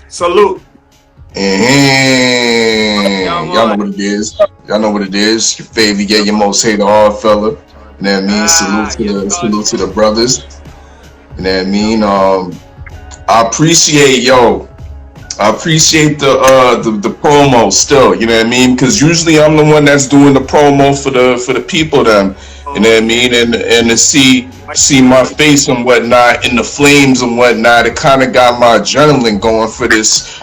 Salute. And y'all know what it is. Y'all know what it is. Your favorite, yeah, your most hated hard fella. You know what I mean? Salute to the brothers. You know what I mean? I appreciate I appreciate the promo still, you know what I mean? Because usually I'm the one that's doing the promo for the people then, you know what I mean? And to see my face and whatnot in the flames and whatnot, it kind of got my adrenaline going for this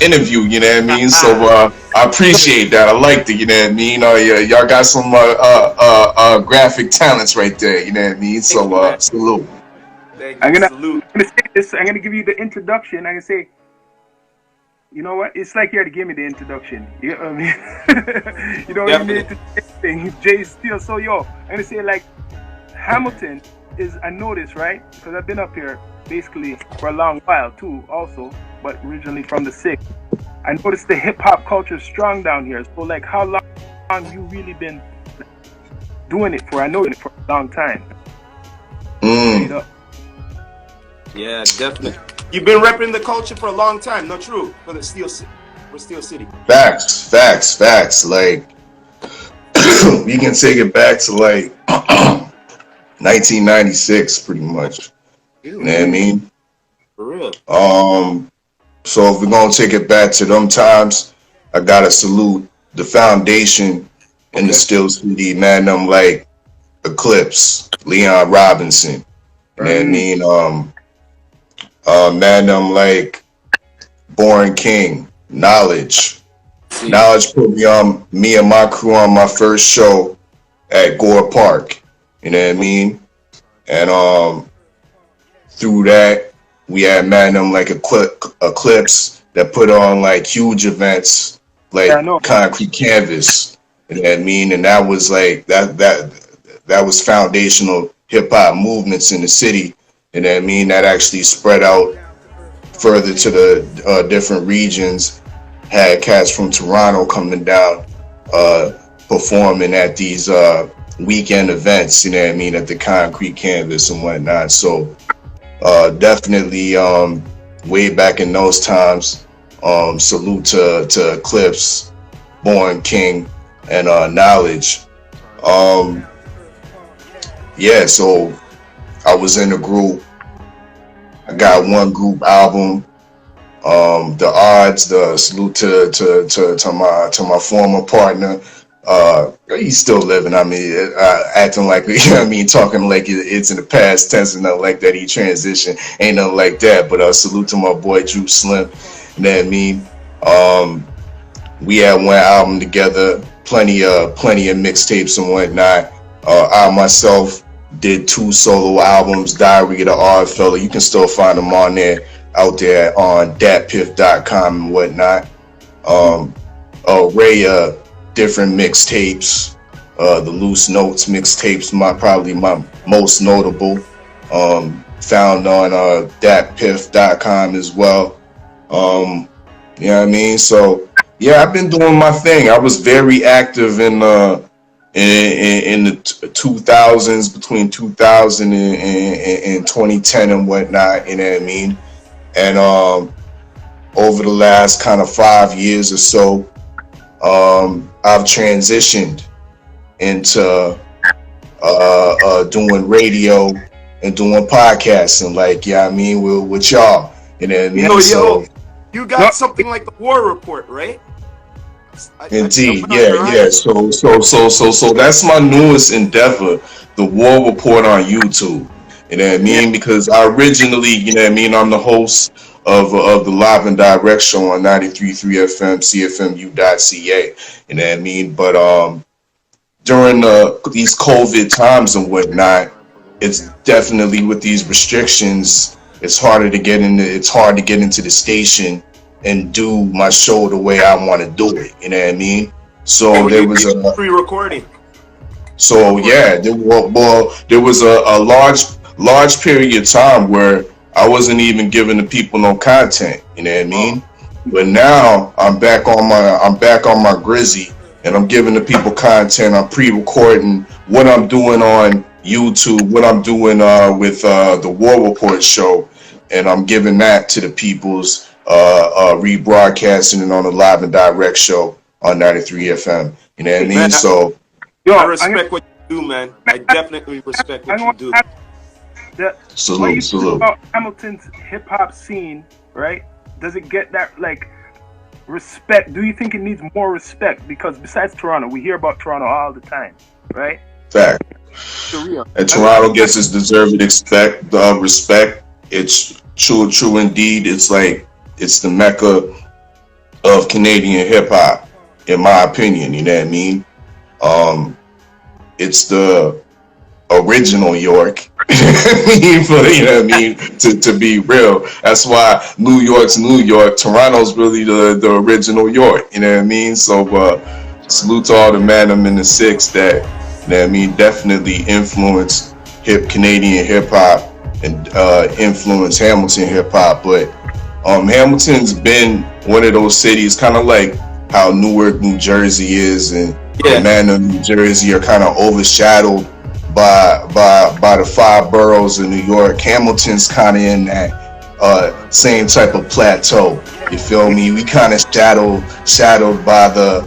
interview, you know what I mean? So I appreciate that. I liked it, you know what I mean? Yeah, y'all got some graphic talents right there, you know what I mean? So salute. I'm gonna say this. I'm gonna give you the introduction. I'm gonna say, you know what? It's like you had to give me the introduction. You know what I mean? You know what you need to say things. Jay Steele. So I'm gonna say like Hamilton is. I noticed, right? Because I've been up here basically for a long while too, also, but originally from the '6. I noticed the hip hop culture is strong down here. So like, how long you really been doing it for? I know it for a long time. You know? Yeah, definitely. You've been repping the culture for a long time, not true? For Steel City. Facts. Like, we can take it back to like 1996, pretty much. You know what I mean? For real. So if we're gonna take it back to them times, I gotta salute the foundation in the Steel City, man. Them like Eclipse, Leon Robinson. You know what I mean? Man, them like Born King, Knowledge put me and my crew on my first show at Gore Park. You know what I mean? And through that, we had man them like Eclipse that put on like huge events like Concrete Canvas. You know what I mean? And that was like that was foundational hip hop movements in the city. You know what I mean? That actually spread out further to the different regions. Had cats from Toronto coming down, performing at these weekend events, you know what I mean, at the Concrete Canvas and whatnot. So definitely way back in those times, salute to Eclipse, Born King, and Knowledge. Yeah, so I was in a group. I got one group album. The Odds. The salute to my former partner. He's still living. I mean, acting like you know what I mean, talking like it's in the past tense and nothing like that. He transitioned, ain't nothing like that. But salute to my boy Drew Slim. You know what I mean? We had one album together. Plenty of mixtapes and whatnot. I myself did 2 solo albums, Diary of the Odd Fella. You can still find them on there, out there on datpiff.com and whatnot. Array of different mixtapes. The Loose Notes mixtapes, probably my most notable. Found on datpiff.com as well. You know what I mean? So yeah, I've been doing my thing. I was very active in the 2000s, between 2000 and 2010 and whatnot, you know what I mean? And over the last kind of 5 years or so, I've transitioned into doing radio and doing podcasting, like, yeah, I mean, with y'all, you know what I mean? So, you got something like the War Report, right? Indeed, yeah. So that's my newest endeavor, the War Report on YouTube. You know what I mean? Because I originally, you know what I mean, I'm the host of the Live and Direct show on 93.3 FM, CFMU.ca. You know what I mean? But during these COVID times and whatnot, it's definitely with these restrictions, it's hard to get into the station and do my show the way I want to do it. You know what I mean? So there was a pre-recording. So yeah, there was a large period of time where I wasn't even giving the people no content. You know what I mean? But now I'm back on my Grizzy, and I'm giving the people content. I'm pre-recording what I'm doing on YouTube, what I'm doing with the War Report show, and I'm giving that to the people's rebroadcasting it on the live and direct show on 93 FM. You know what I mean? Man, So Yo, I respect what you do, man. I definitely respect what you do. What you salute, think salute. about Hamilton's hip hop scene, right? Does it get that like respect? Do you think it needs more respect? Because besides Toronto, we hear about Toronto all the time, right? Fact. And Toronto gets its deserved respect. It's true indeed. It's like it's the mecca of Canadian hip hop, in my opinion. You know what I mean? It's the original York. You know what I mean? To be real, that's why New York's New York. Toronto's really the original York. You know what I mean? So salute to all the Madam and the Six that, you know what I mean, definitely influence Canadian hip hop and influence Hamilton hip hop. But Hamilton's been one of those cities, kind of like how Newark, New Jersey is, and Atlanta, New Jersey are kind of overshadowed by the five boroughs of New York. Hamilton's kind of in that same type of plateau. You feel me? We kind of shadowed by the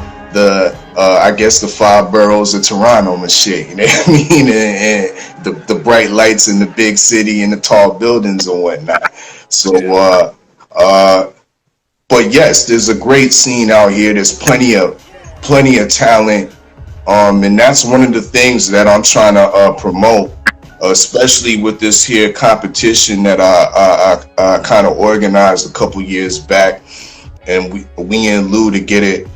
I guess the five boroughs of Toronto and shit. You know what I mean? And the bright lights in the big city and the tall buildings and whatnot. So but yes, there's a great scene out here. There's plenty of talent. And that's one of the things that I'm trying to promote, especially with this here competition that I kind of organized a couple years back, and we in lieu to get it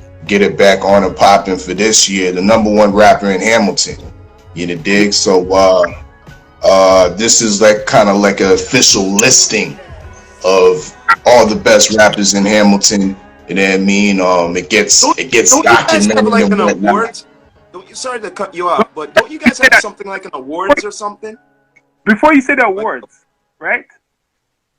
back on and popping for this year. The #1 rapper in Hamilton, you know, dig? So this is like kind of like an official listing of all the best rappers in Hamilton. You know what I mean? It gets documented. Have like an awards? Sorry to cut you off, but don't you guys have something like an awards or something? Before you say the awards, right?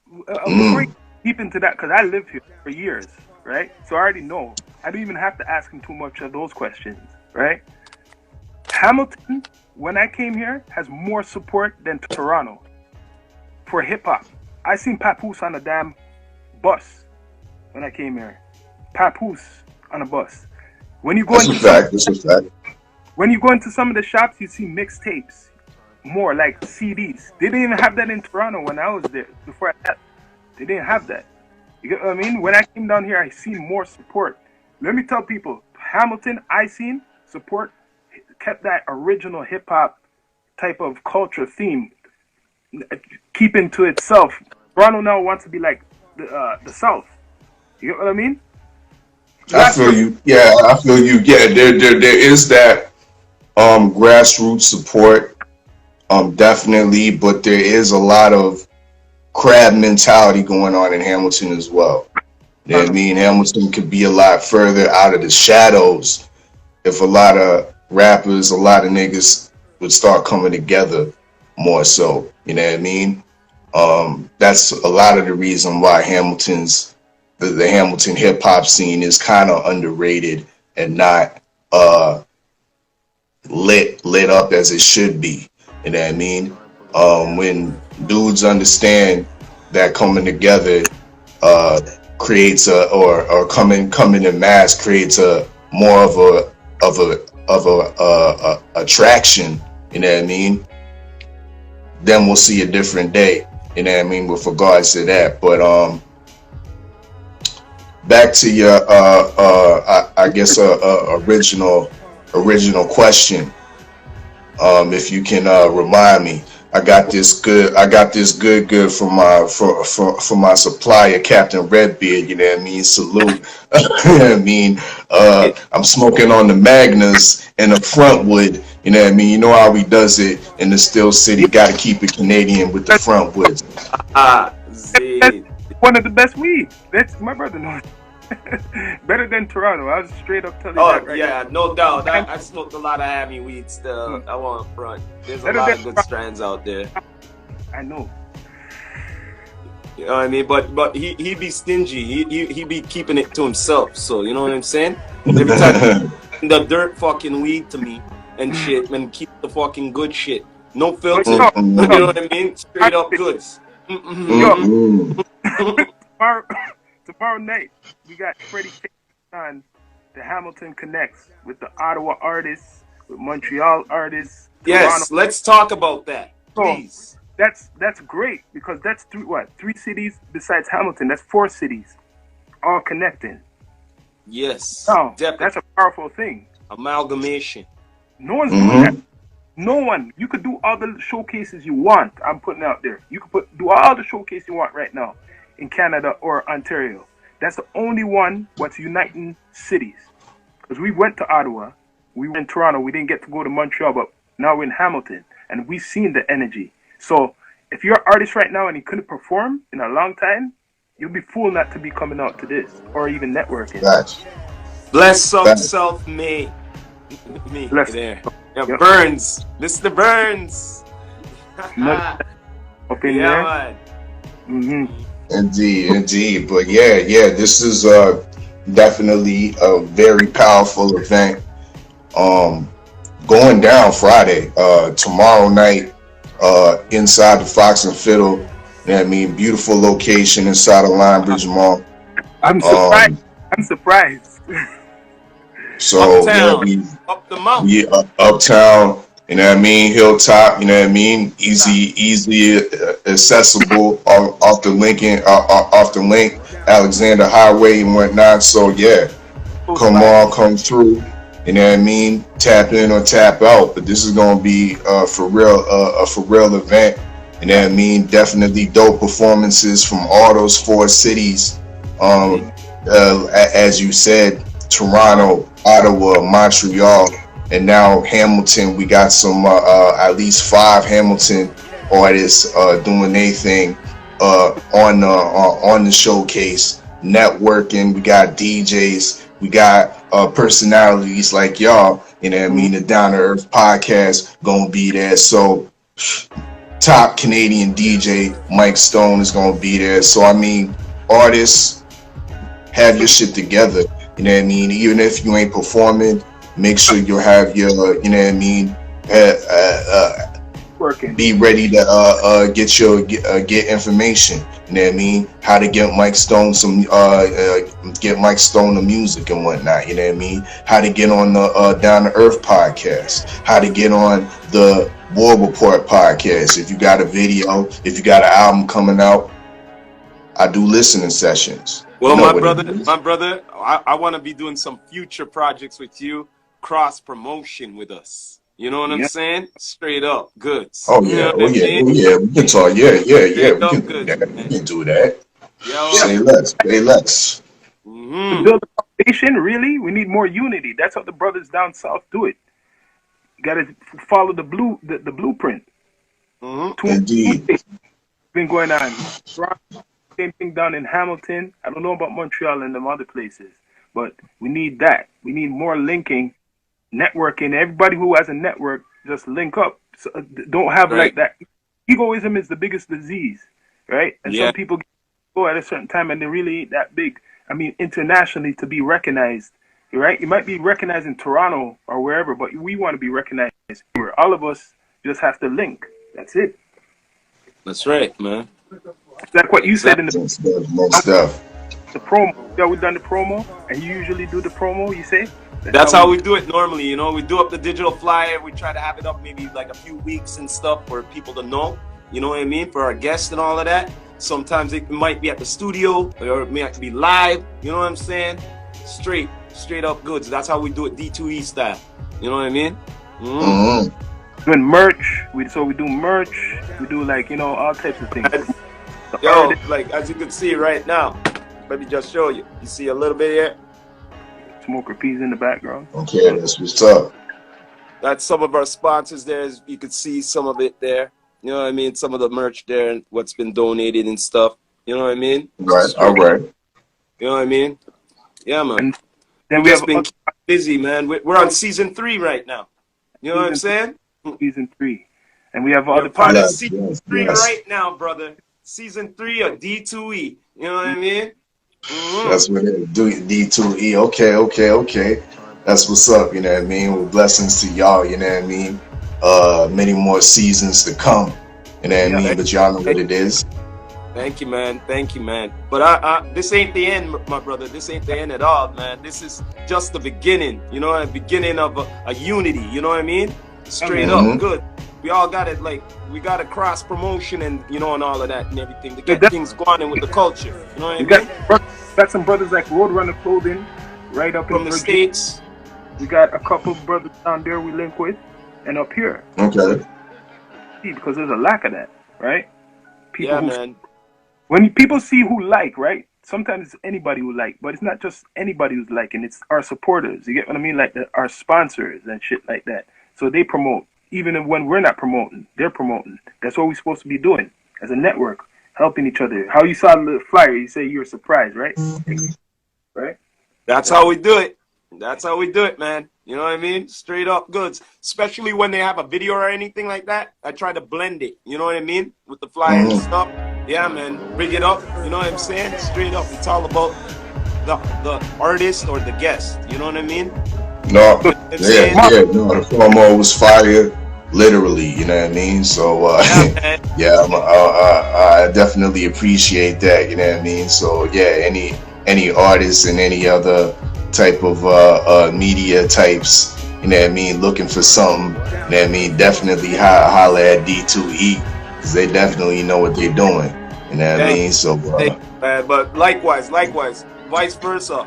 Before you deep into that, because I lived here for years, right? So I already know. I don't even have to ask him too much of those questions, right? Hamilton, when I came here, has more support than Toronto for hip hop. I seen Papoose on a damn bus when I came here. Papoose on a bus. When you go That's a fact. When you go into some of the shops, you see mixtapes, more like CDs. They didn't even have that in Toronto when I was there. Before I left, they didn't have that. You get what I mean? When I came down here, I seen more support. Let me tell people, Hamilton, I seen support, kept that original hip hop type of culture theme, keeping to itself. Toronto now wants to be like the South. You get what I mean? I feel you. Yeah, I feel you. Yeah, there is that grassroots support, definitely, but there is a lot of crab mentality going on in Hamilton as well. You know what I mean? Hamilton could be a lot further out of the shadows if a lot of rappers, a lot of niggas would start coming together more so. You know what I mean? That's a lot of the reason why the Hamilton hip hop scene is kind of underrated and not lit up as it should be. You know what I mean? When dudes understand that coming together creates or coming in mass creates a more of a attraction. You know what I mean? Then we'll see a different day. You know what I mean? With regards to that, but back to your I guess original question. If you can remind me, I got this good from my supplier, Captain Redbeard. You know what I mean? Salute. You know what I mean? I'm smoking on the Magnas and the Frontwood. You know what I mean? You know how he does it in the Still City. Got to keep it Canadian with the Frontwoods. One of the best weed. That's my brother knows. Better than Toronto. I was straight up telling you that right now. No doubt. I smoked a lot of Hammy weed still. I want front. There's a lot of good strands out there. I know. You know what I mean? But he be stingy. He be keeping it to himself. So you know what I'm saying? Every time the dirt fucking weed to me and shit, man, keep the fucking good shit. No filter. You know what I mean? Straight up goods. Yo, tomorrow night we got Freddie K on the Hamilton Connects with the Ottawa artists, with Montreal artists. Yes, let's talk about that, please. So that's great because that's three cities besides Hamilton. That's 4 cities, all connecting. Yes, now, definitely. That's a powerful thing. Amalgamation. No one's doing that. No one. You could do all the showcases you want. I'm putting out there. You could do all the showcase you want right now in Canada or Ontario. That's the only one what's uniting cities. Because we went to Ottawa, we went to Toronto, we didn't get to go to Montreal, but now we're in Hamilton, and we've seen the energy. So if you're an artist right now and you couldn't perform in a long time, you'll be fool not to be coming out to this or even networking. Gotcha. Bless some self-made. Me Bless. there. Yeah, yep. Burns. Mr. Burns. Up in yeah, there. man. Mm-hmm. Indeed. But yeah, this is definitely a very powerful event. Going down Friday, tomorrow night, inside the Fox and Fiddle. You know what I mean? Beautiful location inside of Linebridge Mall. I'm surprised. So uptown, yeah, up the mountain. Yeah, uptown. You know what I mean? Hilltop. You know what I mean? Easy accessible off the Lincoln, off the Link, Alexander Highway and whatnot. So yeah, come through. You know what I mean? Tap in or tap out. But this is gonna be for real, a for real event. You know what I mean? Definitely dope performances from all those 4 cities. As you said, Toronto, Ottawa, Montreal, and now Hamilton. We got some at least 5 Hamilton artists doing their thing on the showcase, networking. We got DJs, we got personalities like y'all. You know what I mean? The Down to Earth podcast gonna be there. So top Canadian DJ Mike Stone is gonna be there. So I mean, artists, have your shit together. You know what I mean? Even if you ain't performing, make sure you have your, you know what I mean, working. Be ready to get information. You know what I mean? How to get Mike Stone the music and whatnot. You know what I mean? How to get on the Down to Earth podcast. How to get on the War Report podcast. If you got a video, if you got an album coming out, I do listening sessions. Well, my brother, I want to be doing some future projects with you, cross promotion with us. You know what I'm saying? Straight up goods. Oh yeah, We can talk. Yeah. We can do that. Say less. To build a foundation, really, we need more unity. That's how the brothers down south do it. You got to follow the blueprint. Indeed. Been going on. Same thing down in Hamilton. I don't know about Montreal and them other places, but we need that. We need more linking, networking. Everybody who has a network, just link up. So, don't have like that. Egoism is the biggest disease, right? And some people go at a certain time and they really ain't that big. I mean, internationally to be recognized, right? You might be recognized in Toronto or wherever, but we want to be recognized here. All of us just have to link. That's it. That's right, man. Like what you said in the promo. Yeah, we've done the promo, and you usually do the promo, you say? That's how we do it normally, you know. We do up the digital flyer. We try to have it up maybe like a few weeks and stuff for people to know, you know what I mean, for our guests and all of that. Sometimes it might be at the studio, or it might be live, you know what I'm saying? Straight up goods. That's how we do it D2E style, you know what I mean? Doing merch, we do merch, we do like, you know, all types of things. Yo, like as you can see right now, let me just show you. You see a little bit here? Smoker P's in the background. Okay, that's what's up. That's some of our sponsors there. You can see some of it there. You know what I mean? Some of the merch there and what's been donated and stuff. You know what I mean? Right, all right. You know what I mean? Yeah, man. And then we have been busy, man. We're on season 3 right now. You know what I'm saying? Season 3. And we have other part of season 3 right now, brother. Season 3 of D2E. You know what I mean? That's what it is. D2E. Okay. That's what's up, you know what I mean? With blessings to y'all, you know what I mean? Many more seasons to come. You know what I mean? But y'all know what it is. Thank you, man. Thank you, man. But this ain't the end, my brother. This ain't the end at all, man. This is just the beginning, you know, a beginning of a unity, you know what I mean? Straight up, good. We all got it, like, we got a cross promotion and, you know, and all of that and everything to get things going in with the culture, you know what I mean? Got some brothers like Roadrunner Clothing right up from in the States. We got a couple of brothers down there we link with and up here. Okay. Because there's a lack of that, right? People yeah, man. When people see who like, right? Sometimes it's anybody who like, but it's not just anybody who's liking. It's our supporters. You get what I mean? Like our sponsors and shit like that. So they promote. Even when we're not promoting, they're promoting. That's what we're supposed to be doing as a network, helping each other. How you saw the flyer, you say you were surprised, right? Right? That's how we do it. That's how we do it, man. You know what I mean? Straight up goods. Especially when they have a video or anything like that. I try to blend it. You know what I mean? With the flyer and stuff. Yeah, man. Bring it up. You know what I'm saying? Straight up. It's all about the artist or the guest. You know what I mean? No. No. The promo was fire. Literally, you know what I mean? So, I definitely appreciate that. You know what I mean? So, yeah, any artists and any other type of media types, you know what I mean, looking for something, you know what I mean, definitely holler at D2E, because they definitely know what they're doing, you know what I mean? So but likewise, vice versa.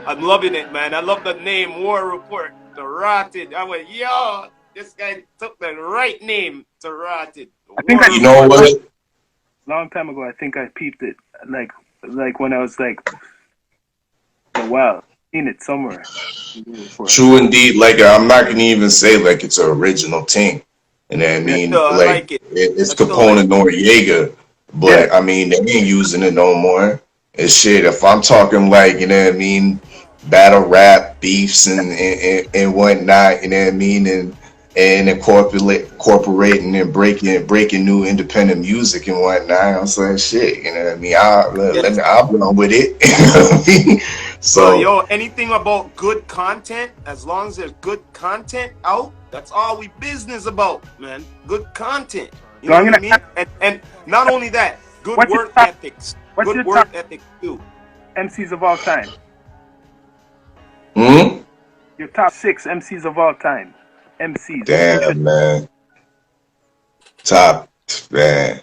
I'm loving it, man. I love the name War Report, the Rotted. I went, yo, this guy took the right name to Rotted. You know what? Long time ago, I think I peeped it, like when I was like, wow. Seen it somewhere. True indeed. Like I'm not gonna even say like it's an original thing, you know what I mean? Like it's Capone Noriega, but I mean they ain't using it no more. And shit, if I'm talking like, you know what I mean, battle rap beefs and whatnot, you know what I mean, and incorporating and breaking new independent music and whatnot, I'm saying shit, you know what I mean? I'll run with it. You know what I mean? So yo, anything about good content, as long as there's good content out, that's all we business about, man. Good content. You know what I mean? And not only that, good work ethics. Good work ethics too. MCs of all time. Your top 6 MCs of all time. MCs. Damn, man. Top, man.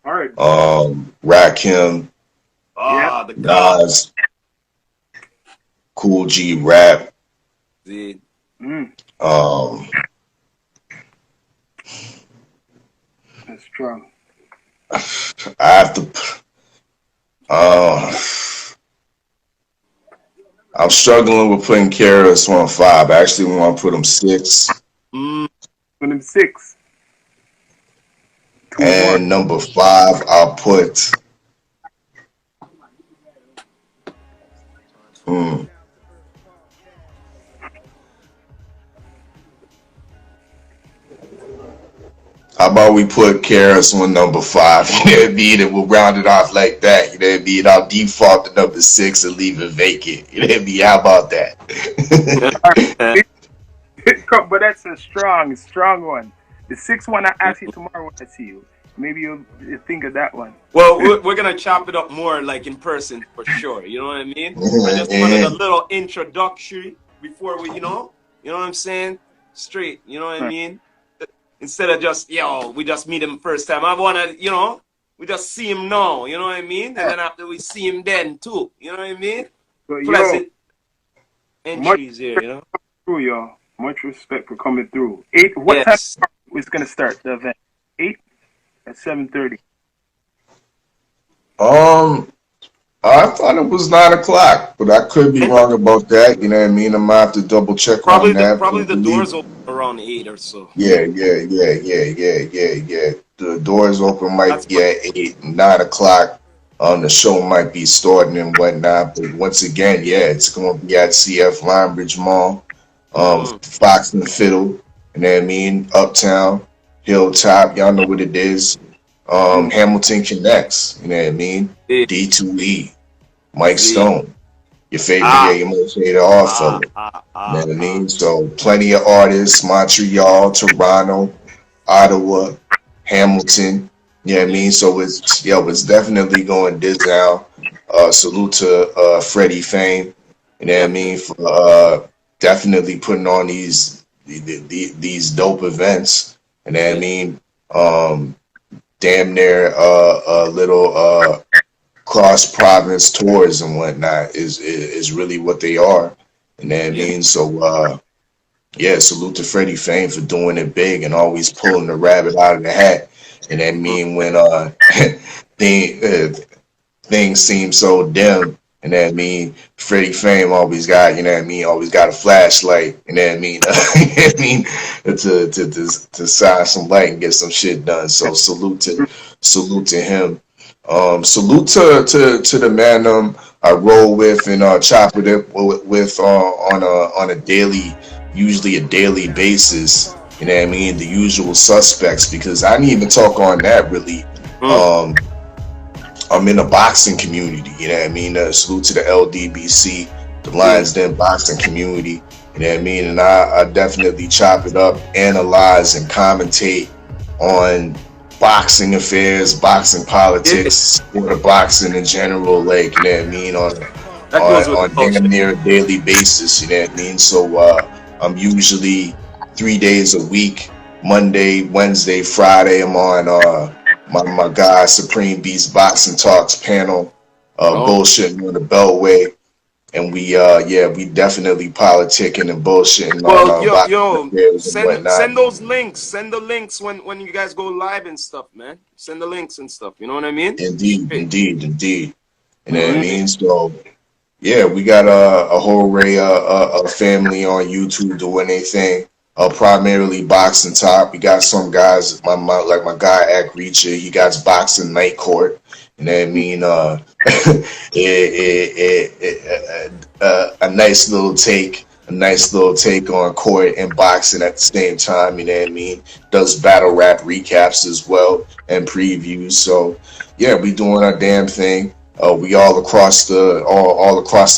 All right. Rakim. The gods. Cool G Rap. That's strong. I have to. I'm struggling with putting KRS on 5. I actually want to put him 6. Put him 6. And number 5, I'll put. How about we put KRS on number 5? You know what I mean? And we'll round it off like that. You know what I mean? I'll default to number 6 and leave it vacant. You know what I mean? How about that? But that's a strong one. The 6th one I ask you tomorrow when I see you. Maybe you'll think of that one. Well, we're gonna chop it up more like in person for sure. You know what I mean? I just wanted a little introductory before we, you know what I'm saying? Straight. You know what I mean? Instead of just, we just meet him first time. I want to, we just see him now, you know what I mean? And then after we see him then, too. You know what I mean? So, pleasant entries here, you know? Through, y'all. Much respect for coming through. 8, what time is going to start the event? 8 at 7:30. I thought it was 9 o'clock, but I could be wrong about that. You know what I mean? I might have to double check on that. Probably the doors open around 8 or so. Yeah. The doors open might be at 8, 9 o'clock. The show might be starting and whatnot. But once again, it's going to be at CF Linebridge Mall, Fox and Fiddle. You know what I mean? Uptown, Hilltop. Y'all know what it is. Hamilton Connects. You know what I mean? D2E. Mike Stone, your favorite, your most hated Oddfellow. You know what I mean? So plenty of artists, Montreal, Toronto, Ottawa, Hamilton, Yeah, I mean, so it's definitely going this down. Salute to Freddie Fame, you know what I Yep. mean, for definitely putting on these dope events. You know what I Yeah. mean? Um, damn near a little cross province tours and whatnot is really what they are. You know what I Yeah. mean? So yeah, salute to Freddie Fame for doing it big and always pulling the rabbit out of the hat. And I Mm. mean when thing, things seem so dim, and that mean Freddie Fame always got, you know what I mean, always got a flashlight, you know what I mean, you know what I mean, to shine some light and get some shit done. So salute to him. Salute to the man I roll with and chop with it with on a daily, usually a daily basis. You know what I mean? The usual suspects, because I didn't even talk on that really. Mm. Um, I'm in the boxing community, you know what I mean? Salute to the LDBC, the Yeah. Lions Den boxing community, you know what I mean? And I definitely chop it up, analyze, and commentate on boxing affairs, boxing Yeah. politics, sport of boxing in general, like, you know what I mean? That goes with the On damn culture. near a daily basis, you know what I mean? So I'm usually 3 days a week, Monday, Wednesday, Friday, I'm on my guy Supreme Beast Boxing Talks panel, Oh. bullshitting on the Beltway, and we yeah, we definitely politicking and bullshitting on Well, boxing affairs and whatnot. send those links. Send the links when you guys go live and stuff, man. Send the links and stuff. You know what I mean? Indeed, Hey, indeed, indeed. You you know know what what I I mean? mean? So yeah, we got a whole array of family on YouTube doing their thing. Primarily boxing top. We got some guys, like my guy Ak Reacher, he got boxing night court. You know what I mean? A nice little take, on court and boxing at the same time. You know what I mean? Does battle rap recaps as well and previews. So yeah, we doing our damn thing. We all across the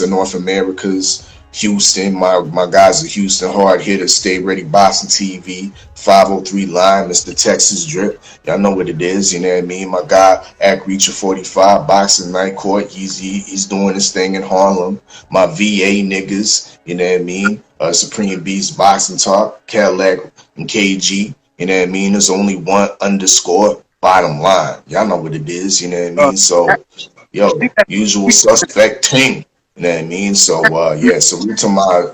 North Americas. Houston, my guys are Houston hard hitters. Stay ready, Boxing TV, 503 Line, Mr. Texas Drip. Y'all know what it is. You know what I mean. My guy Ak Reacher 45, Boxing Night Court. He's doing his thing in Harlem. My VA niggas. You know what I mean. Supreme Beast Boxing Talk, Cadillac and KG. You know what I mean. There's only one underscore. Bottom line. Y'all know what it is. You know what I Uh, mean. So I yo, think that usual suspect team. You know what I mean? So yeah, salute to my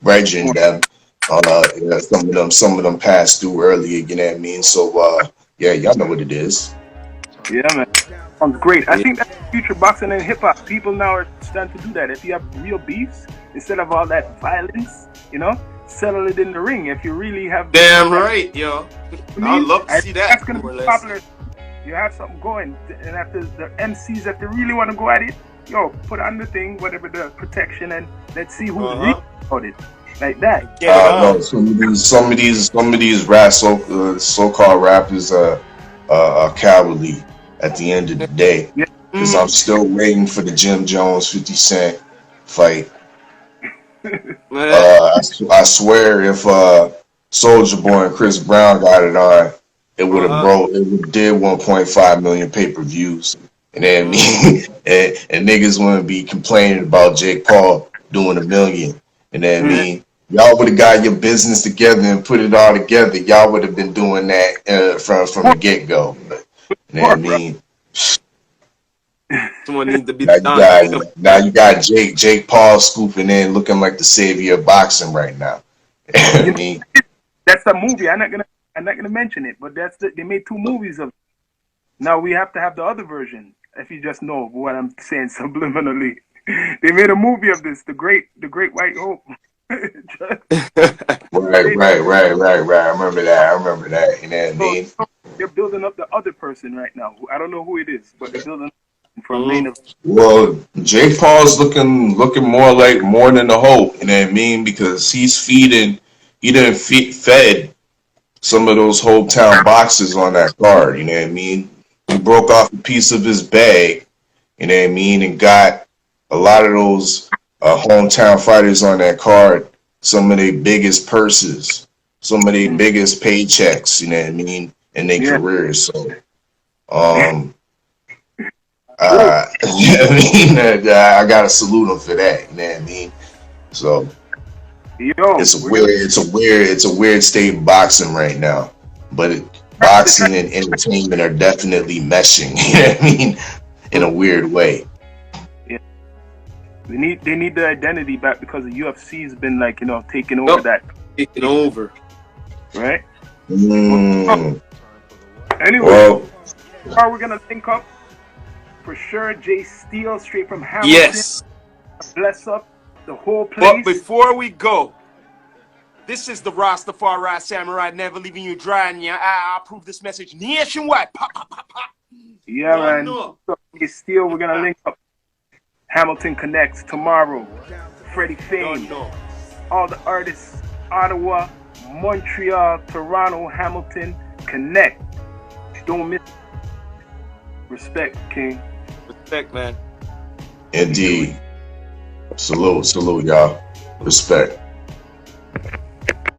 brethren them. Yeah, some of them passed through earlier, you know what I mean? So yeah, y'all know what it is. yeah, man. Sounds great. I Yeah. think that's the future boxing and hip hop. People now are starting to do that. If you have real beefs, instead of all that violence, settle it in the ring. If you really have Damn right, yo. I'd love to I see think that. that's gonna More or be less. popular. You have something going, and after the MCs, if they really want to go at it, put on the thing, whatever the protection, and let's see who's Uh-huh. really about it, like that. Get it No, on. some of these so-called rappers are cowardly at the end of the day. Yeah. Because I'm still waiting for the Jim Jones 50 Cent fight. I swear if Soldier Boy and Chris Brown got it on, it would have Uh-huh. broke. It would did 1.5 million pay-per-views, and then and niggas wouldn't be complaining about Jake Paul doing 1 million. And then y'all would have got your business together and put it all together. Y'all would have been doing that from the get-go. But, you know what I mean? Someone needs to be Now you done. got Jake Paul scooping in, looking like the savior of boxing right now. I mean, That's a movie. I'm not gonna mention it, but they made 2 movies of it. Now we have to have the other version. If you just know what I'm saying subliminally, they made a movie of this, the Great White Hope. right. I remember that. You know what I mean? So they're building up the other person right now. I don't know who it is, but they're building up for a main Mhm. event. Well, Jake Paul's looking more like more than the hope. You know what I mean? Because he didn't fed some of those hometown boxers on that card. You know what I mean? He broke off a piece of his bag. You know what I mean? And got a lot of those hometown fighters on that card some of their biggest purses, some of their biggest paychecks. You know what I mean? In their Yeah. careers. So You know what I mean? I gotta salute him for that. You know what I mean? So Yo, it's a weird state of boxing right now. But boxing and entertainment are definitely meshing. You know what I mean? In a weird way. Yeah. They need their identity back because the UFC's been like, you know, taking over that. Taking over. Right? Mm. Anyway, Well, are we gonna link up? For sure, Jay Steele straight from Hamilton. Yes. Bless up the whole place. But before we go, this is the Rastafari Samurai, never leaving you dry. And I approve this message nationwide. Pop, pop, pop, pop. Yeah, No, man. no. So, Jay Steele, we're gonna link up. Hamilton Connects tomorrow. Freddie Fame. No. All the artists. Ottawa, Montreal, Toronto, Hamilton. Connect. Don't miss. Respect, King. Respect, man. indeed. Salute, y'all. Respect.